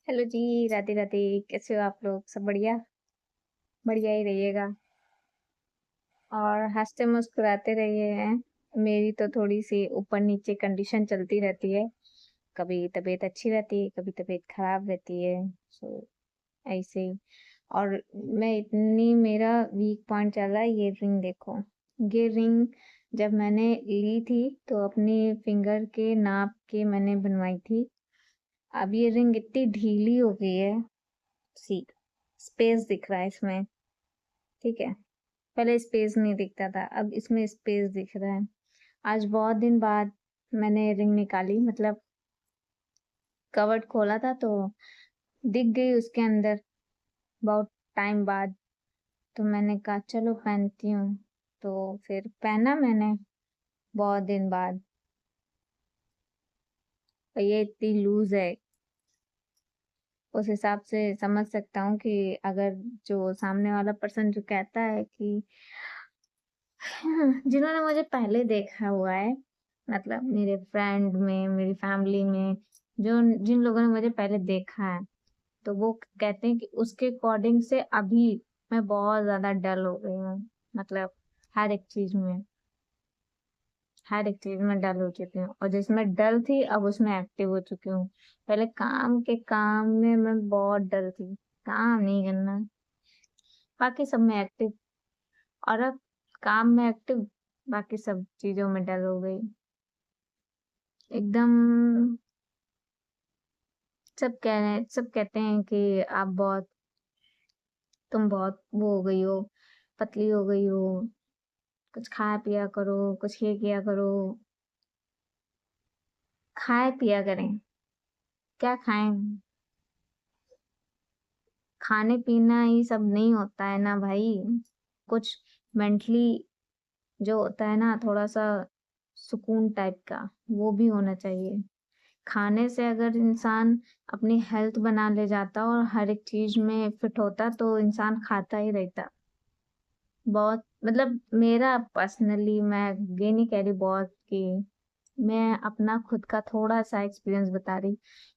Hello जी, राधे राधे। कैसे हो आप लोग? सब बढ़िया? बढ़िया ही रहिएगा और हंसते मुस्कुराते रहिए हैं। मेरी तो थोड़ी सी ऊपर नीचे कंडीशन चलती रहती है। कभी तबीयत अच्छी रहती है, कभी तबीयत खराब रहती है। सो ऐसे ही। और मैं इतनी मेरा वीक पॉइंट चल रहा है। ये रिंग देखो, ये रिंग जब मैंने ली थी तो अपनी फिंगर के नाप के मैंने बनवाई थी। अब ये रिंग इतनी ढीली हो गई है। सी स्पेस दिख रहा है इसमें, ठीक है। पहले स्पेस नहीं दिखता था, अब इसमें स्पेस दिख रहा है। आज बहुत दिन बाद मैंने रिंग निकाली, मतलब कवर्ड खोला था तो दिख गई उसके अंदर बहुत टाइम बाद। तो मैंने कहा चलो पहनती हूँ। तो फिर पहना मैंने बहुत दिन बाद। और ये इतनी लूज है, उस हिसाब से समझ सकता हूँ कि अगर जो सामने वाला पर्सन जो कहता है कि जिन्होंने मुझे पहले देखा हुआ है, मतलब मेरे फ्रेंड में, मेरी फैमिली में, जो जिन लोगों ने मुझे पहले देखा है, तो वो कहते हैं कि उसके अकॉर्डिंग से अभी मैं बहुत ज्यादा डल हो गई हूँ। मतलब हर एक चीज में, हर एक चीज में डल हो चुकी हूँ, और जिसमें डल थी अब उसमें एक्टिव हो चुकी हूँ। पहले काम में मैं बहुत डल थी, काम नहीं करना, बाकी सब में एक्टिव। और अब काम में एक्टिव, बाकी सब चीजों में डल हो गई एकदम। सब कहते हैं कि तुम बहुत वो हो गई हो, पतली हो गई हो, कुछ खाया पिया करो, कुछ ये किया करो। खाया पिया करें, क्या खाएं? खाने पीना ही सब नहीं होता है ना भाई। कुछ मेंटली जो होता है ना, थोड़ा सा सुकून टाइप का, वो भी होना चाहिए। खाने से अगर इंसान अपनी हेल्थ बना ले जाता और हर एक चीज में फिट होता तो इंसान खाता ही रहता। बहुत मतलब मेरा पर्सनली, मैं ये नहीं कह रही बहुत कि, मैं अपना खुद का थोड़ा सा एक्सपीरियंस बता रही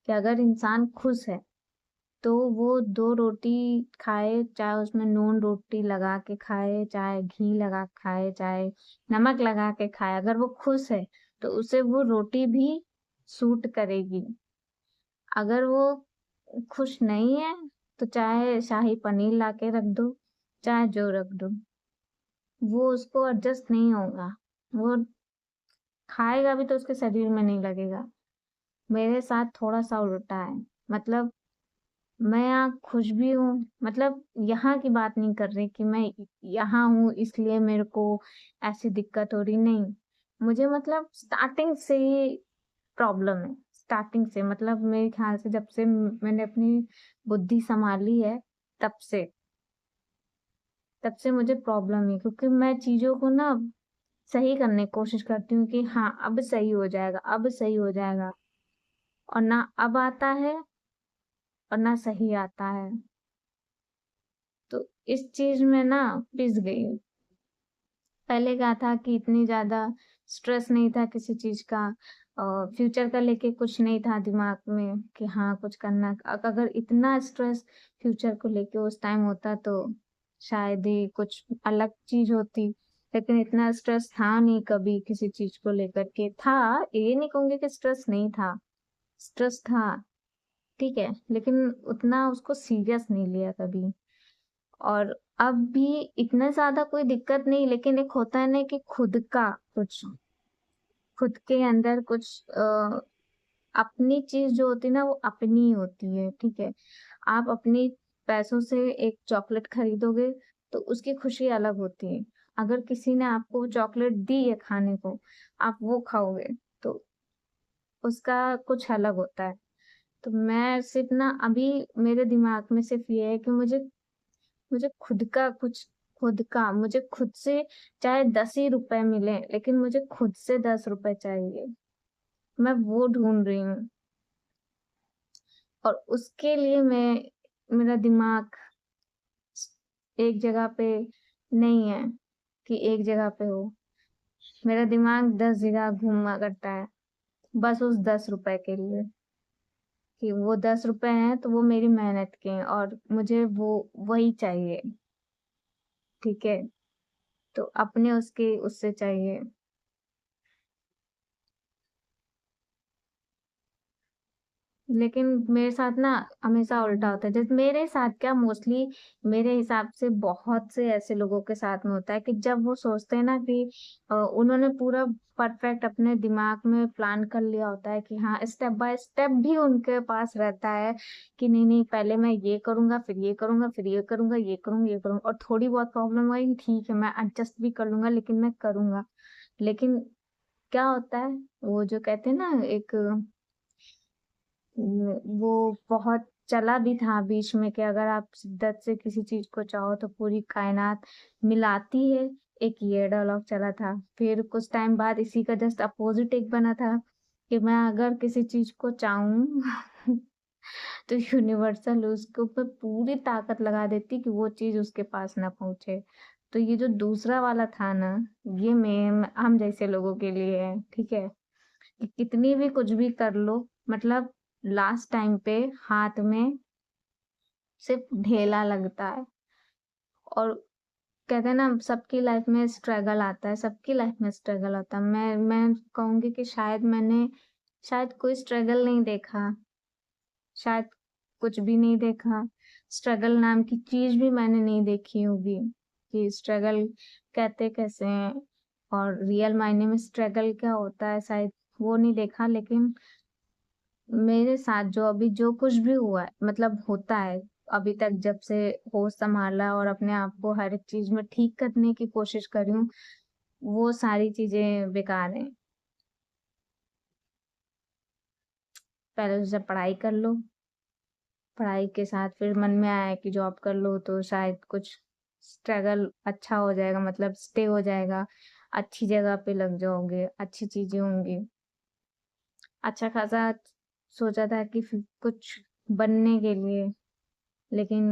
कि अगर इंसान खुश है तो वो दो रोटी खाए, चाहे उसमें नून रोटी लगा के खाए, चाहे घी लगा के खाए, चाहे नमक लगा के खाए, अगर वो खुश है तो उसे वो रोटी भी सूट करेगी। अगर वो खुश नहीं है तो चाहे शाही पनीर ला के रख दो, चाहे जो रख दो, वो उसको एडजस्ट नहीं होगा। वो खाएगा भी तो उसके शरीर में नहीं लगेगा। मेरे साथ थोड़ा सा उल्टा है। मतलब मैं यहाँ खुश भी हूँ, मतलब यहाँ की बात नहीं कर रही कि मैं यहाँ हूँ इसलिए मेरे को ऐसी दिक्कत हो रही, नहीं। मुझे मतलब स्टार्टिंग से ही प्रॉब्लम है। स्टार्टिंग से मतलब मेरे ख्याल से जब से मैंने अपनी बुद्धि संभाली है, तब से तब से मुझे प्रॉब्लम है, क्योंकि मैं चीजों को ना सही करने की कोशिश करती हूँ कि हाँ अब सही हो जाएगा, अब सही हो जाएगा। और ना अब आता है और ना सही आता है। तो इस चीज में ना पिस गई हूँ। पहले क्या था कि इतनी ज्यादा स्ट्रेस नहीं था किसी चीज का, और फ्यूचर का लेके कुछ नहीं था दिमाग में कि हाँ कुछ करना। अगर इतना स्ट्रेस फ्यूचर को लेके उस टाइम होता तो शायद ही कुछ अलग चीज होती। लेकिन इतना स्ट्रेस था नहीं कभी किसी चीज को लेकर के। था, ये नहीं कहूंगी कि स्ट्रेस नहीं था, स्ट्रेस था, ठीक है, लेकिन उतना उसको सीरियस नहीं लिया कभी। और अब भी इतना ज्यादा कोई दिक्कत नहीं, लेकिन एक होता है ना कि खुद के अंदर कुछ अपनी चीज जो होती है ना वो अपनी ही होती है, ठीक है। आप अपनी पैसों से एक चॉकलेट खरीदोगे तो उसकी खुशी अलग होती है। अगर किसी ने आपको चॉकलेट दी है खाने को, आप वो खाओगे तो उसका कुछ अलग होता है। तो मैं सिर्फ ना अभी मेरे दिमाग में सिर्फ ये है कि मुझे मुझे खुद का कुछ, खुद का मुझे खुद से चाहे 10 ही रुपए मिले, लेकिन मुझे खुद से 10 रुपए चाहिए। मैं वो ढूंढ रही हूँ। और उसके लिए मेरा दिमाग एक जगह पे नहीं है कि एक जगह पे हो। मेरा दिमाग 10 जगह घूमा करता है, बस उस 10 रुपए के लिए। कि वो 10 रुपए हैं तो वो मेरी मेहनत के हैं और मुझे वो वही चाहिए। ठीक है, तो अपने उसके उससे चाहिए। लेकिन मेरे साथ ना हमेशा उल्टा होता है। जैसे मेरे साथ क्या, मोस्टली मेरे हिसाब से बहुत से ऐसे लोगों के साथ में होता है कि जब वो सोचते हैं ना कि उन्होंने पूरा परफेक्ट अपने दिमाग में प्लान कर लिया होता है कि हाँ, स्टेप बाय स्टेप भी उनके पास रहता है कि नहीं नहीं, पहले मैं ये करूंगा, फिर ये करूंगा, फिर ये करूंगा, ये करूंगा, ये करूंगा, और थोड़ी बहुत प्रॉब्लम आई, ठीक है मैं एडजस्ट भी कर लूंगा, लेकिन मैं करूंगा। लेकिन क्या होता है, वो जो कहते हैं ना, एक वो बहुत चला भी था बीच में कि अगर आप शिद्दत से किसी चीज को चाहो तो पूरी कायनात मिलाती है। एक ये डायलॉग चला था। फिर कुछ टाइम बाद इसी का जस्ट अपोजिट एक बना था कि मैं अगर किसी चीज को चाहूं तो यूनिवर्सल उसके ऊपर पूरी ताकत लगा देती कि वो चीज उसके पास ना पहुंचे। तो ये जो दूसरा वाला था ना, ये मैं हम जैसे लोगों के लिए है, ठीक है, कि कितनी भी कुछ भी कर लो, मतलब लास्ट टाइम पे हाथ में सिर्फ ढेला लगता है। और कहते हैं ना, सबकी लाइफ में स्ट्रगल आता है, सबकी लाइफ में स्ट्रगल आता है। मैं कहूंगी कि शायद कोई स्ट्रगल नहीं देखा, शायद कुछ भी नहीं देखा, स्ट्रगल नाम की चीज भी मैंने नहीं देखी होगी कि स्ट्रगल कहते कैसे हैं और रियल मायने में स्ट्रगल क्या होता है, शायद वो नहीं देखा। लेकिन मेरे साथ जो अभी जो कुछ भी हुआ है, मतलब होता है अभी तक, जब से होश संभाला और अपने आप को हर एक चीज में ठीक करने की कोशिश करी हूँ, वो सारी चीजें बेकार हैं। पहले तो जब पढ़ाई कर लो, पढ़ाई के साथ फिर मन में आया कि जॉब कर लो तो शायद कुछ स्ट्रगल अच्छा हो जाएगा, मतलब स्टे हो जाएगा, अच्छी जगह पे लग जाओगे, अच्छी चीजें होंगी। अच्छा खासा सोचा था कि फिर कुछ बनने के लिए, लेकिन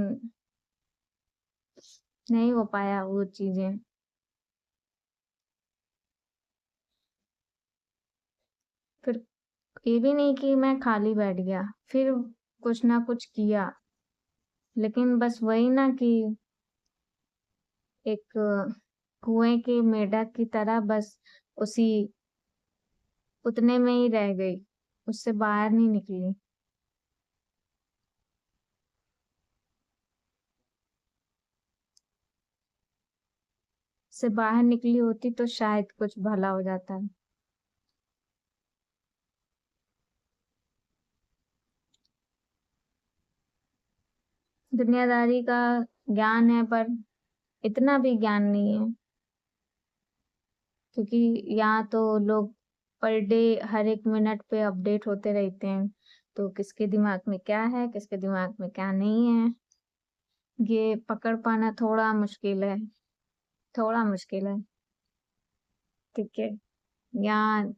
नहीं हो पाया वो चीजें। फिर ये भी नहीं कि मैं खाली बैठ गया, फिर कुछ ना कुछ किया, लेकिन बस वही ना कि एक कुएं के मेंढक की तरह बस उसी उतने में ही रह गई, उससे बाहर नहीं निकली। से बाहर निकली होती तो शायद कुछ भला हो जाता। दुनियादारी का ज्ञान है, पर इतना भी ज्ञान नहीं है, क्योंकि यहाँ तो लोग पर डे हर एक मिनट पे अपडेट होते रहते हैं। तो किसके दिमाग में क्या है, किसके दिमाग में क्या नहीं है, ये पकड़ पाना थोड़ा मुश्किल है, थोड़ा मुश्किल है। ठीक है, यहाँ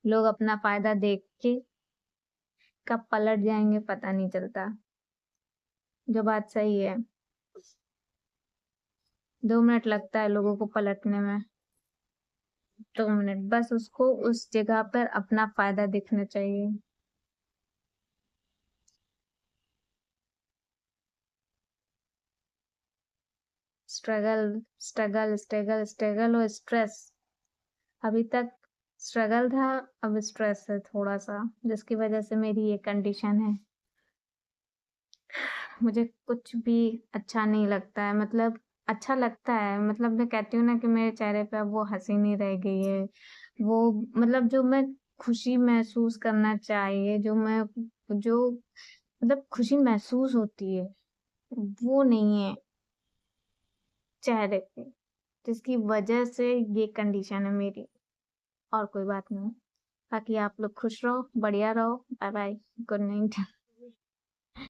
लोग अपना फायदा देख के कब पलट जाएंगे पता नहीं चलता। जो बात सही है, 2 मिनट लगता है लोगों को पलटने में। 2 मिनट बस, उसको उस जगह पर अपना फायदा दिखना चाहिए। स्ट्रगल स्ट्रगल स्ट्रगल स्ट्रगल और स्ट्रेस। अभी तक स्ट्रगल था, अब स्ट्रेस है थोड़ा सा, जिसकी वजह से मेरी ये कंडीशन है। मुझे कुछ भी अच्छा नहीं लगता है, मतलब अच्छा लगता है, मतलब मैं कहती हूँ ना कि मेरे चेहरे पे अब वो हंसी नहीं रह गई है। वो मतलब जो मैं खुशी महसूस करना चाहिए, जो मतलब खुशी महसूस होती है, वो नहीं है चेहरे पे, जिसकी वजह से ये कंडीशन है मेरी। और कोई बात नहीं। बाकी आप लोग खुश रहो, बढ़िया रहो। Bye bye, good night.